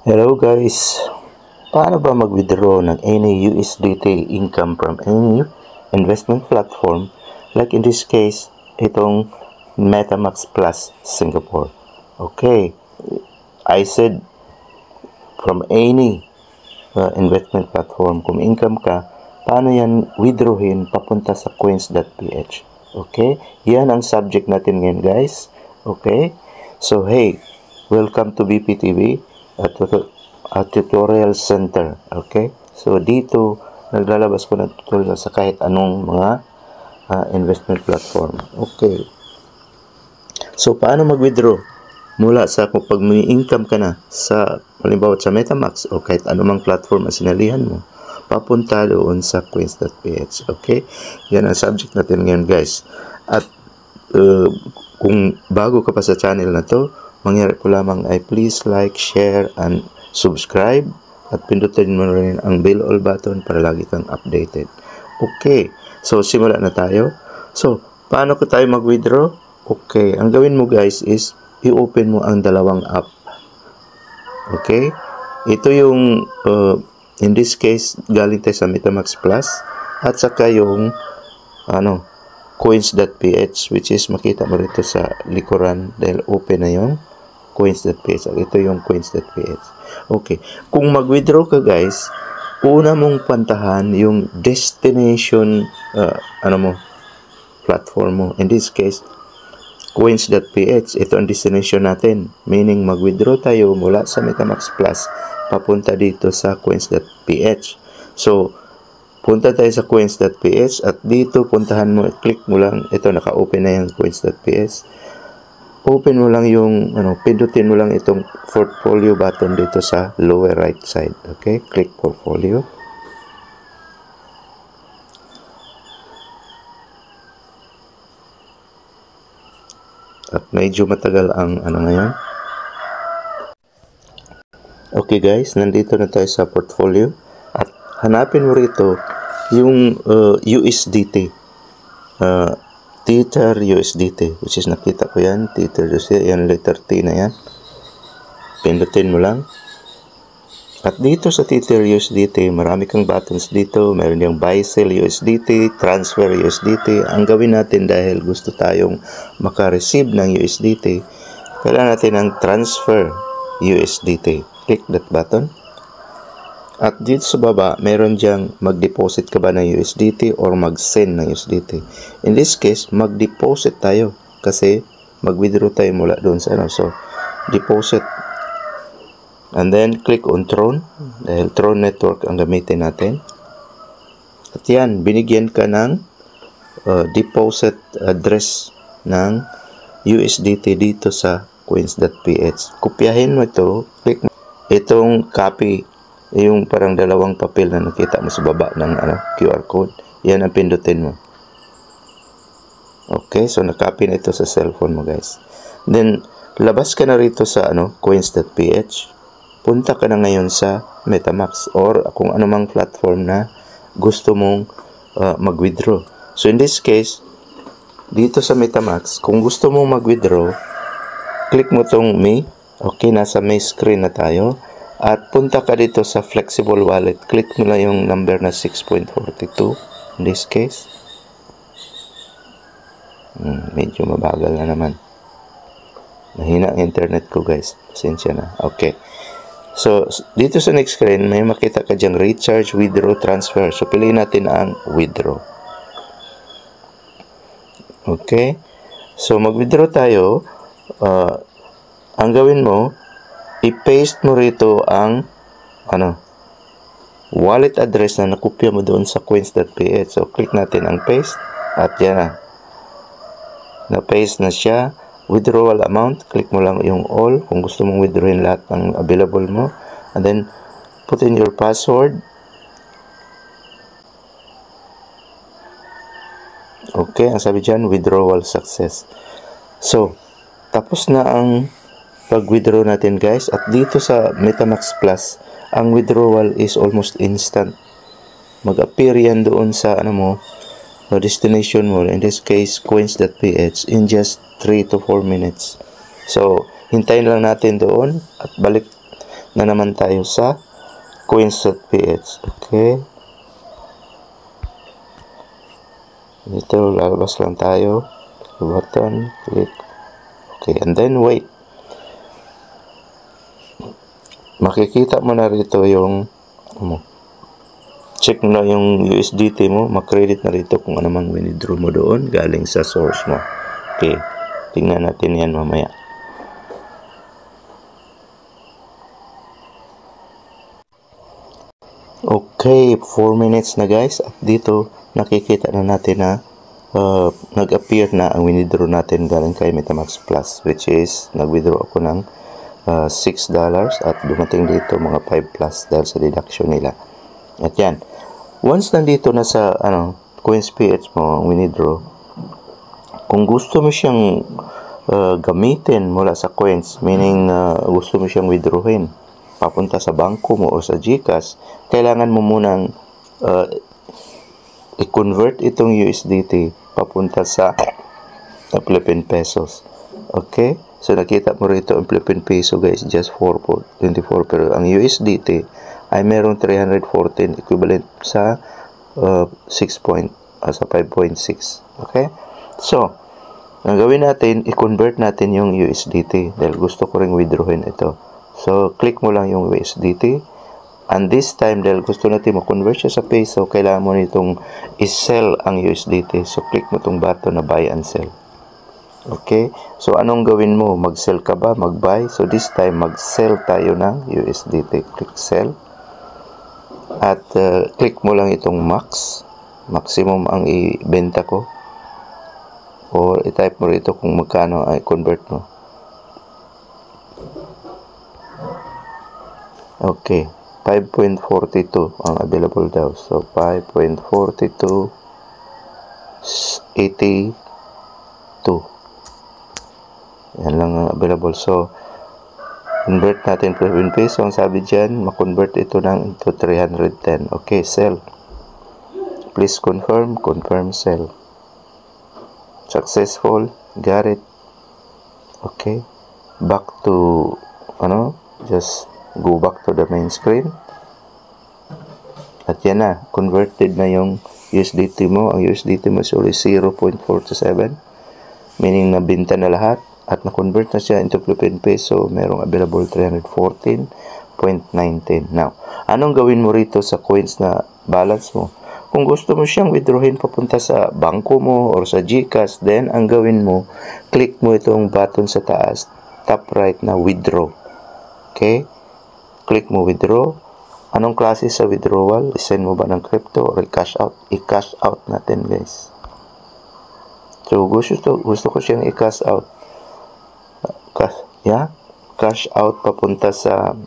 Hello guys! Paano ba mag-withdraw ng any USDT income from any investment platform like in this case, itong MetaMask Plus Singapore? Okay, I said from any investment platform, kung income ka, paano yan withdrawin papunta sa coins.ph? Okay, yan ang subject natin ngayon guys. Okay, so hey, welcome to BPTV at tutorial center. Okay, so dito naglalabas ko ng tutorial sa kahit anong mga investment platform. Okay, so paano mag-withdraw mula sa kung pag may income ka na sa halimbawa sa MetaMask o kahit anumang platform na sinalihan mo papunta doon sa coins.ph. Okay, yan ang subject natin ngayon guys. At kung bago ka pa sa channel na to, mangyari po lamang ay please like, share, and subscribe at pindutin mo rin ang bell all button para lagi kang updated. Okay, so simula na tayo. So, paano ko tayo mag-withdraw? Okay, ang gawin mo guys is i-open mo ang dalawang app. Okay, ito yung in this case galing tayo sa MetaMask Plus at saka yung coins.ph, which is makita mo rito sa likuran dahil open na yung coins.ph. Ito yung coins.ph. Okay, kung mag-withdraw ka guys, una mong pantahan yung destination platform mo. In this case, coins.ph. Ito ang destination natin, meaning mag-withdraw tayo mula sa MetaMask Plus papunta dito sa coins.ph. So punta tayo sa coins.ph at dito puntahan mo, click mo lang, ito naka-open na yung coins.ph. Open mo lang yung, pindutin mo lang itong portfolio button dito sa lower right side. Okay, click portfolio. At medyo matagal ang ngayon. Okay guys, nandito na tayo sa portfolio. At hanapin mo rito yung USDT. Tether USDT, which is nakita ko yan, Tether USDT, yan letter T na yan. Pindutin mo lang. At dito sa Tether USDT, marami kang buttons dito. Meron yung buy, sell USDT, transfer USDT. Ang gawin natin dahil gusto tayong maka-receive ng USDT, kailangan natin ng transfer USDT. Click that button. At dito sa baba, meron diyang mag-deposit ka ba ng USDT or mag-send ng USDT. In this case, mag-deposit tayo kasi mag-withdraw tayo mula doon sa So, deposit. And then, click on Tron dahil Tron Network ang gamitin natin. At yan, binigyan ka ng deposit address ng USDT dito sa coins.ph. Kopyahin mo ito, click mo itong copy, yung parang dalawang papel na nakita mo sa baba ng QR code. Yan ang pindutin mo. Okay, so nakopy na ito sa cellphone mo guys. Then labas ka na rito sa coins.ph. Punta ka na ngayon sa MetaMask or kung anumang platform na gusto mong mag-withdraw. So in this case, dito sa MetaMask, kung gusto mong mag-withdraw, click mo tong Me. Okay, nasa May screen na tayo. At punta ka dito sa flexible wallet. Click mo lang yung number na 6.42 in this case. Medyo mabagal na naman. Mahina ang internet ko guys. Pasensya na. Okay. So, dito sa next screen, may makita ka dyan recharge, withdraw, transfer. So, piliin natin ang withdraw. Okay. So, mag-withdraw tayo. Ang gawin mo, i-paste mo rito ang wallet address na nakopya mo doon sa coins.ph. So, click natin ang paste at yan na. Na-paste na siya. Withdrawal amount, click mo lang yung all kung gusto mong withdrawin lahat ng available mo. And then, put in your password. Okay, ang sabi dyan, withdrawal success. So, tapos na ang pag-withdraw natin guys. At dito sa MetaMask Plus, ang withdrawal is almost instant. Mag-appear yan doon sa destination mo. In this case, coins.ph in just 3 to 4 minutes. So, hintayin lang natin doon at balik na naman tayo sa coins.ph. Okay. Dito, lalabas lang tayo. Button, click. Okay, and then wait. Makikita mo na rito yung check mo na yung USDT mo, makredit na rito kung ano man withdraw mo doon galing sa source mo. Okay, tingnan natin yan mamaya. Okay, 4 minutes na guys. At dito, nakikita na natin na nag-appear na ang withdraw natin galing kay MetaMask Plus, which is nag-withdraw ako ng $6 at dumating dito mga 5 plus dahil sa deduction nila. At yan, once nandito na sa coins.ph mo, withdraw, kung gusto mo siyang gamitin mula sa coins, meaning gusto mo siyang withdrawin papunta sa bangko mo o sa GCash, kailangan mo munang i-convert itong USDT papunta sa Philippine pesos. Okay? So, nakita mo rito ang Philippine peso guys, just 4.24. Pero ang USDT ay merong 314 equivalent sa 5.6. Okay? So, ang gawin natin, i-convert natin yung USDT dahil gusto ko ring withdrawin ito. So, click mo lang yung USDT. And this time, dahil gusto natin ma-convert siya sa peso, kailangan mo nitong i-sell ang USDT. So, click mo itong button na buy and sell. Okay? So, anong gawin mo? Mag-sell ka ba? Mag-buy? So, this time, mag-sell tayo ng USDT. Click sell. At click mo lang itong max. Maximum ang ibenta ko. Or i-type mo rito kung magkano ay convert mo. Okay. 5.42 ang available daw. So, 5.42 82. Yan lang ang available. So, convert natin Philippine peso. Ang sabi dyan, makonvert ito ng into 310. Okay, sell. Please confirm. Confirm sell. Successful. Got it. Okay. Back to, just go back to the main screen. At yan na, converted na yung USDT mo. Ang USDT mo is only 0.47, meaning nabinta na lahat at na-convert na siya into Philippine peso. Merong available 314.19. Now, anong gawin mo rito sa coins na balance mo? Kung gusto mo siyang withdrawin papunta sa bangko mo or sa GCash, then ang gawin mo, click mo itong button sa taas, top right na withdraw. Okay? Click mo withdraw. Anong klase sa withdrawal? I-send mo ba ng crypto or i-cash out? I-cash out natin guys. So gusto ko siyang i-cash out. Cash out papunta sa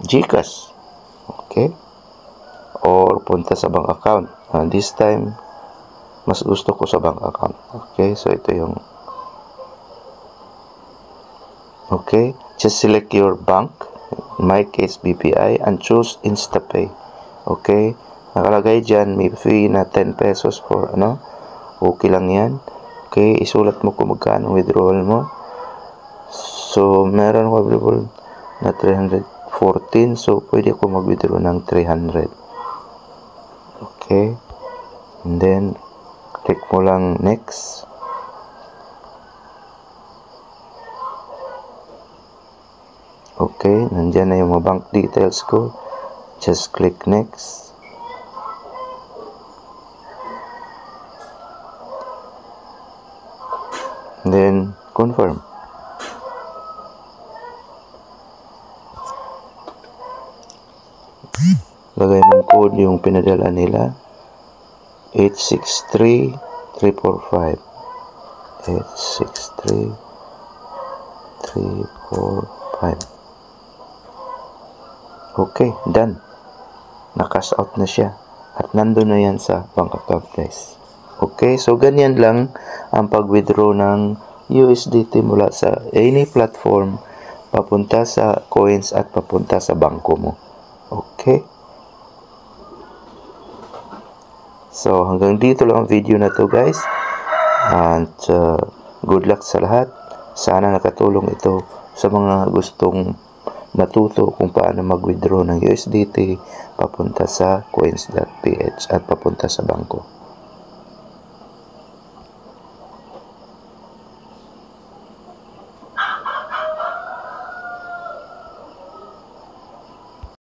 GCash. Okay? Or punta sa bank account. This time, mas gusto ko sa bank account. Okay? So ito yung okay? Just select your bank. In my case, BPI, and choose InstaPay. Okay? Nakalagay dyan, may fee na 10 pesos for, okay lang yan. Okay? Isulat mo kung magkano withdrawal mo. So, meron ko available na 314. So, pwede ko mag-withdraw ng 300. Okay? And then, click mo lang next. Okay, nandyan na yung mga bank details ko. Just click next. Then, confirm. Lagay mong code yung pinadala nila. 863345. 863345. Okay, done. Na-cash out na siya. At nandun na yan sa bank account guys. Okay, so ganyan lang ang pag-withdraw ng USDT mula sa any platform papunta sa coins at papunta sa bangko mo. Okay? So, hanggang dito lang ang video na to guys. And good luck sa lahat. Sana nakatulong ito sa mga gustong matuto kung paano mag-withdraw ng USDT papunta sa coins.ph at papunta sa bangko.